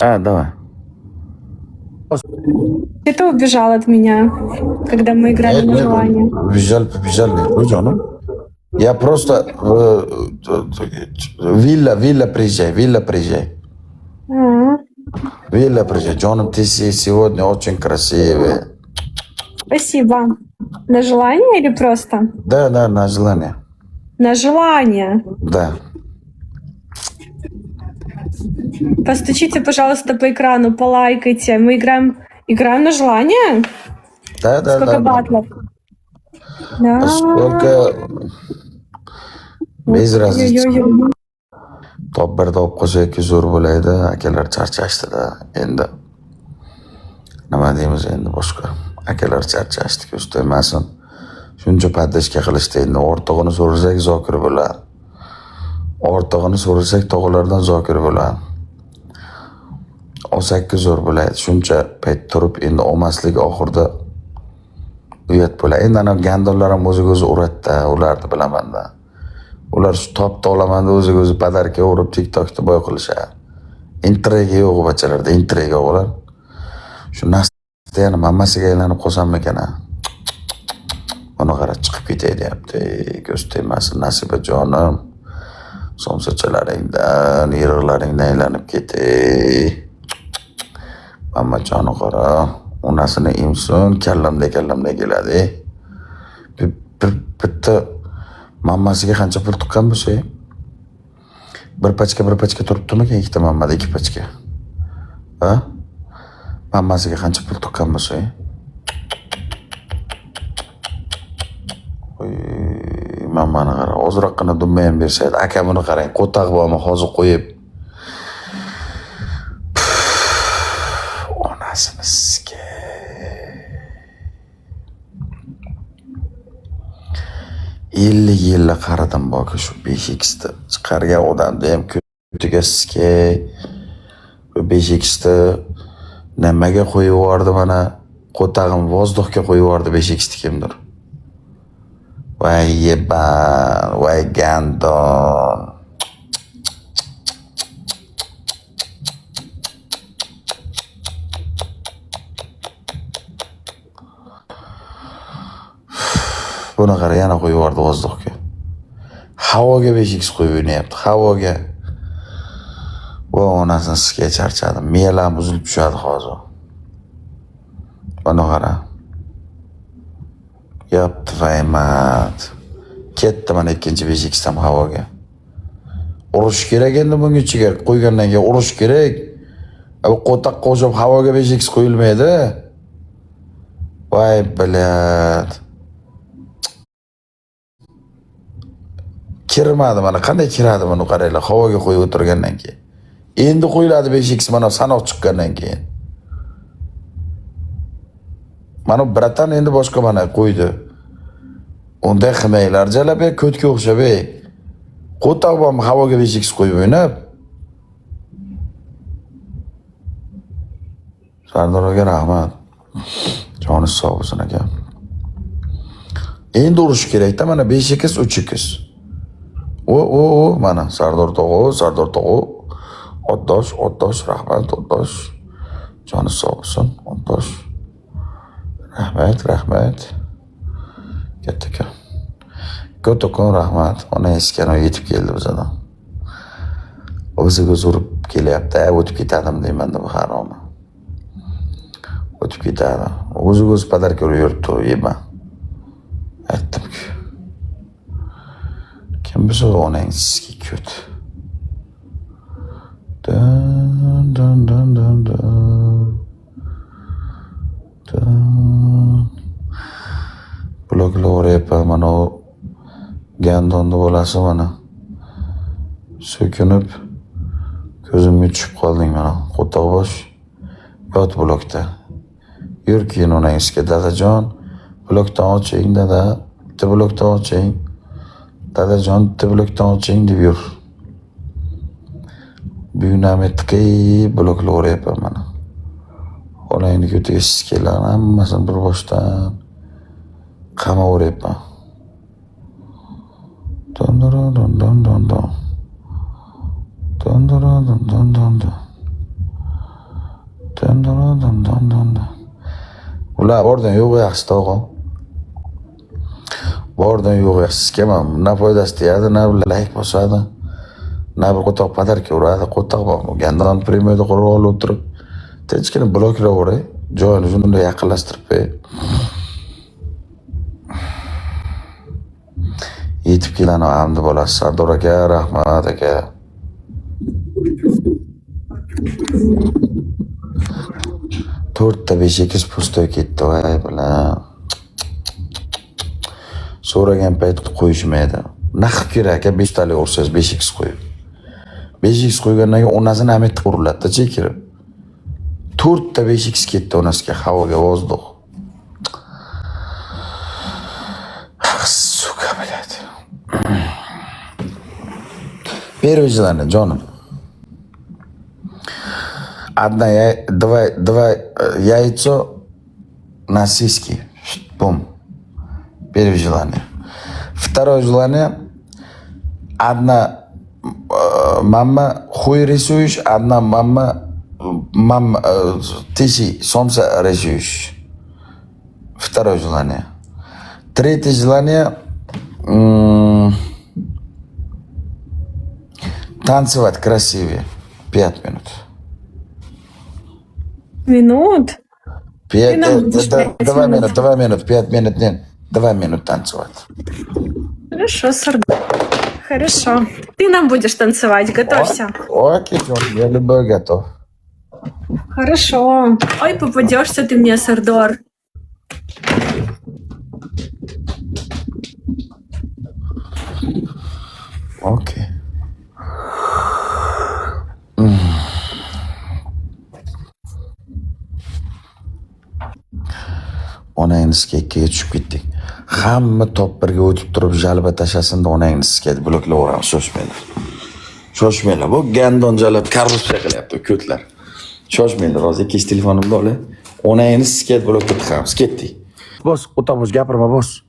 Давай. Ты убежал от меня, когда мы играли на желание. Побежали. Ну, canım. Я просто вилла приезжай. Вилла приезжай. Джоном, ты сегодня очень красивый. Спасибо. На желание или просто? Да, на желание. На желание. Да. Постучите, пожалуйста, по экрану, полайкайте. Мы играем на желание? Да. Сколько батлов? Да. Сколько... Без разницы. Top 1 top qo'shayki zo'r bo'laydi. Akalar charchashdi-da. Endi nima deymiz endi boshqa. Akalar charchashdi, ko'z to'ymasin. Shuncha paddashka qilishdi. Endi ortig'ini so'rasak Zokir bo'ladi. Ortig'ini so'rasak tog'lardan Zokir bo'ladi. Olsakki zo'r bo'laydi. Shuncha payt turib endi olmaslik oxirida uyat bo'ladi. Endi ana gandonlar ham o'ziga-o'zi uratdi, ularni bilaman-da. Ular shu topda olamanda o'ziga-o'zi padarka urib TikTokda boy qilishadi. Intriga yo'q bachalarda, intriga ular. Shu nasda yana mammasiga aylanib qolsam-ekan. Uni qarab chiqib ketay deyapti. Ko'z tegmasin Nasibajonim. Somsachalaringdan, yig'laringdan aylanib ketay. Mammajoni qara, onasini imson, kallamda keladi. Bitta mammasiga qancha pul tuqqan bo'lsa, bir pachka turibdimi-ki, ikkita mammada 2 pachka. Ha? Mammasiga qancha pul tuqqan bo'lsa, mammani qara, ozroqgina dumma ham bersaydi. Akamini qarang, qo'taq bo'lma hozir qo'yib. Onasini sizga 50 yillar qaradim boki shu 5x'da chiqargan odamda ham ko'tiga sizga 5x'da nimaga qo'yib yubordi mana qo'tag'im vozdухga qo'yib yubordi 5x'da kimdir. Voy yeban, voy gandon. Buni qara, yana qo'yib yubordi vozdухga. Havoga 5x qo'yib o'ynayapti, havoga. Va onasini sizga charchadim. Miyalam uzilib tushadi hozir. Buni qara. Yapti vaymat. Ketdi mana ikkinchi 5x ham havoga. Urush kerak endi bunga ichiga qo'ygandan keyin urush kerak. Bu qo'taq qo'shib havoga 5x qo'yilmaydi. Voy bilat. Kirmadi mana, qanday kiradi buni qaranglar, havoga qo'yib o'tirgandan keyin. Endi qo'yiladi 5x mana sanoq chiqqandan keyin. Mana bratan endi boshqa mana qo'ydi. Unday qilmanglar jalab, ko'tga o'xshab. Qo'taq bo'lma havoga 5x qo'yib o'ynab. Sardoraga rahmat. Joni sog' bo'lsin aka. Endi urush kerak-da mana 5x 3x. Mana Sardor tog'u. Otdosh, rahmat, Otdosh. Joni sog' bo'lsin, Otdosh. Rahmat. Kattakon rahmat. Ona eskano yetib keldi bizadan. O'ziga urib kelyapti, o'tib ketadimi deyman-da bu haromi. O'tib ketadi. O'ziga padarka urib yuribdi, yema. Aytdim-ku. Kim biza onang sizga ko't. Bloklar o'rayapman mana gandonni bolasi mana. So'kinib ko'zimga tushib qolding mana. Qo'tog'bosh yot blokda. Yur keyin onangizga dadajon, blokdan oching dada, bitta blokdan oching. Dadajon, bitta blokdan oching deb yur. Buyunametga bloklar o'rayapman mana. Onangni ko'tiga siz kelgan hammasini bir boshdan qama o'rayapman. Don. Ular bordan yo'q yaxshi tog'am. Bordan yo'q yaxshi. Sizga na foydasi tegadi, na layk bosadi. Na bir qo'toq padarka uradi, qo'toq bor. Gandon premierda qurib olib o'tirib, tinchgina bloklaveray. Joyini shunday yaqinlashtirib qo'y. Yetib kelani amdi bo'lasiz. Sardor aka, rahmat aka. To'rtta 5-2 pustoy ketdi voy bilan. So'ragan payt qo'yishmaydi. Naqib kerak aka 5 talik ursangiz 5x qo'yib. 5x qo'ygandan keyin onasini amet uriladi chekirib. 4ta 5x ketdi onasiga havoga vozdux. Suka biladi. Перевождане, Джоном. Одна два яйцо на сиськи. Бум. Первое желание. Второе желание. Одна мама хуй рисуешь, одна мама тысячи солнца рисуешь. Второе желание. Третье желание. Танцевать красивее. 5 минут. Минут? 5 2 минут, 2 минут, 5 минут нет. 2 минут танцевать. Хорошо, Сардор. Хорошо. Ты нам будешь танцевать, готовься. Окей, Джон, я любой готов. Хорошо. Ой, попадешься ты мне, Сардор. Окей. Onangni sketga tushib ketdik. Hamma top birga o'tib turib jalba tashlasin-da onangni sket bloklaveramiz. Shoshmanglar. Shoshmanglar. Bu gandon jalab korrupsiya qilyapti ko'tlar. Shoshmanglar, hozir ikkinchi telefonimni olay. Onangni sket blokka tiqamiz. Ketdik. Bos, o'tamiz, gapirma, bos.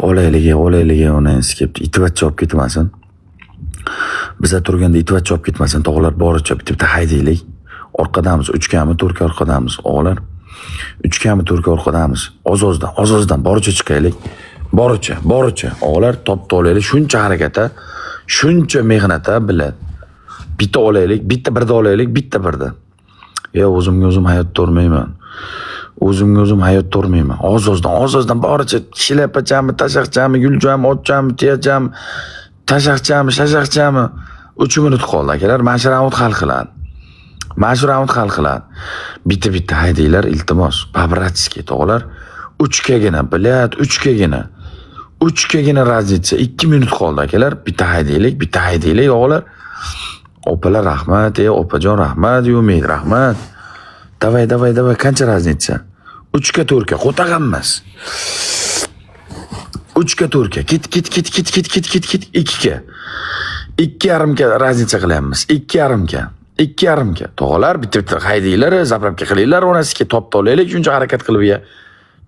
Olaylik onangni sketni itvachcha olib ketmasin. Biza turganda itvachcha olib ketmasin. Tog'lar boricha bitta haydaylik. Orqadamiz, 3 kami 4 orqadamiz, o'g'lar. 3 kami 4 orqadamiz. Ozozdan boricha chiqaylik. Boricha. O'g'lar topda olaylik. Shuncha harakata, shuncha mehnatda biladi. Bitta olaylik, bitta birda olaylik, bitta birda. O'zim hayotda urmayman. Ozozdan boricha shilapachami, tashaqchami, gulchami, otchami, tiyachami, tashaqchami, shashaqchami 3 minut qoldi akalar. Mashhur hal qiladi. Bitta haydaylar iltimos. Pabratskiy tog'lar 3kagina, bilat 3kagina raznica 2 minut qoldi akalar. Bitta haydaylik o'g'lar. Opalar rahmat, opajon rahmat, Umid rahmat. Davay, qancha raznica? 3ga 4ga qo'tag'anmas. 3ga 4ga kit 2ga. 2,5ga raznica qilyapmiz. 2,5ga. Tog'lar bitta haydaylar, zapravka qilinglar, onasiga topda olaylik, shuncha harakat qilib ya.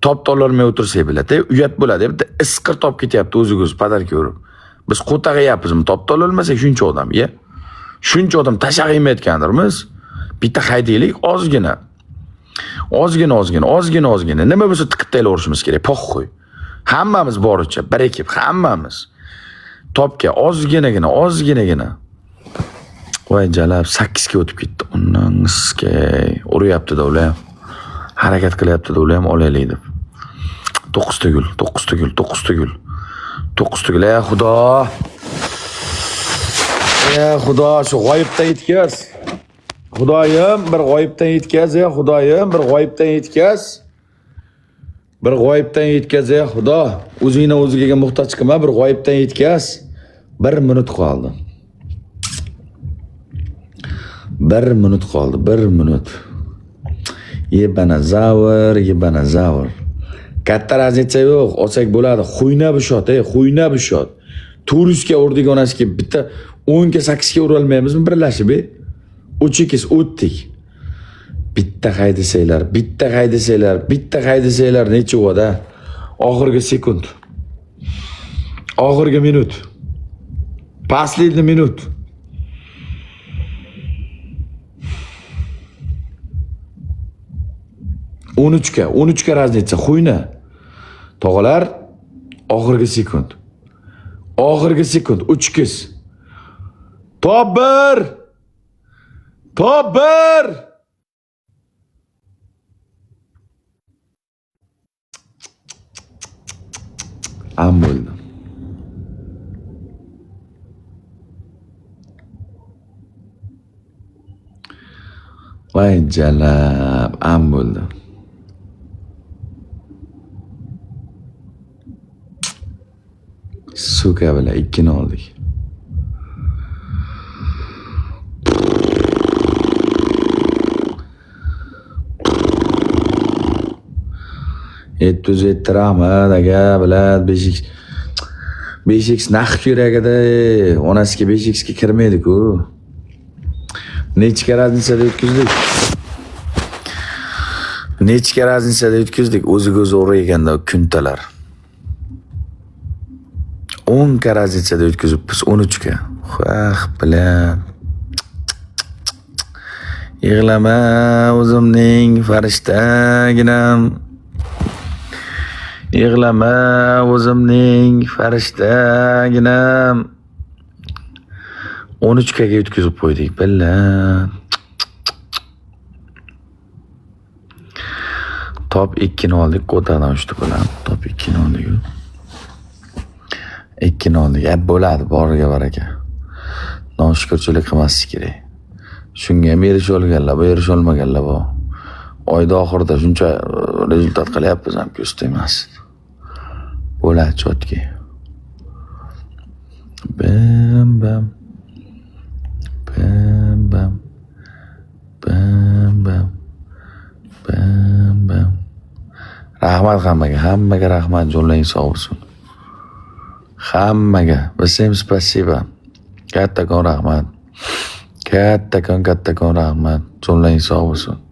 Topda ololmay o'tirsak biladi, uyat bo'ladi. Bitta isqir top ketyapti o'ziga-o'zi padarka urib. Biz qo'tag'ayapmizmi? Topda ololmasak shuncha odam, ya. Shuncha odam tashaq yemayotgandirmiz. Bitta haydaylik, ozgina. Nima bo'lsa tiqib taylaverishimiz kerak, poxxo'y. Hammamiz boricha, bir ekip, hammamiz. Topga ozginagina. Voy jalab 8ga o'tib ketdi. Undan iskay uryapti-da ular. Harakat qilyapti-da ular ham olaylik deb. 9 tugul. Ey Xudo. Shu g'oyibdan yetkaz. Xudoyim bir g'oyibdan yetkaz, Xudoyim bir g'oyibdan yetkaz. Bir g'oyibdan yetkaz, Xudo. O'zingni o'ziga muhtoj qilma, bir g'oyibdan yetkaz. 1 minut qoldi. 1 minut qoldi, 1 minut. Yebanazavr. Katta raznica yo'q, olsak bo'ladi. Xuyna bishot. Turistga urdik onasiga bitta 10ga 8ga urolmaymizmi birlashib? 3x o'tdik. Bitta haydasanglar necha o'da? Oxirgi sekund. Oxirgi minut. Последний minut. 13 ga raznica xuyna. Tog'alar, oxirgi sekund. 3 Top 1. Am bo'ldi. Voy jalab, am bo'ldi. Suka bilan 2 oldik. Rahmat aka, bilad 5x naq kerakida, onasiga 5x ga kirmaydi-ku. Nechga raznicada o'tkazdik? O'ziga o'zi o'raganda kuntalar. 10 ga raznicada o'tkazibmiz 13 ga. Xo'x, bilan. Yig'lama o'zimning farishtaginam. Yig'lama o'zimning farishtaginam. 13 ga o'tkazib qo'ydik, bilan. Top 2 ni oldik, qo'tadan ushdi bilan. Top 2 ni oldik. 2 ni oldik. Bo'ladi, boriga baraka. Noshukrchilik qilmaslik kerak. Shunga ham erisha olganlar, bu erisha olmaganlar bu. Oyda oxirida shuncha rezultat qilyapmiz ham ko'st emas. Bo'ladi, chotki. Bam bam. Bam bam. Bam bam. Bam bam. Rahmat hammaga rahmat, jo'nlaring sog' bo'lsin. Hammaga, всем спасибо. Kattakon rahmat. Kattakon rahmat. Jo'nlaring sog' bo'lsin.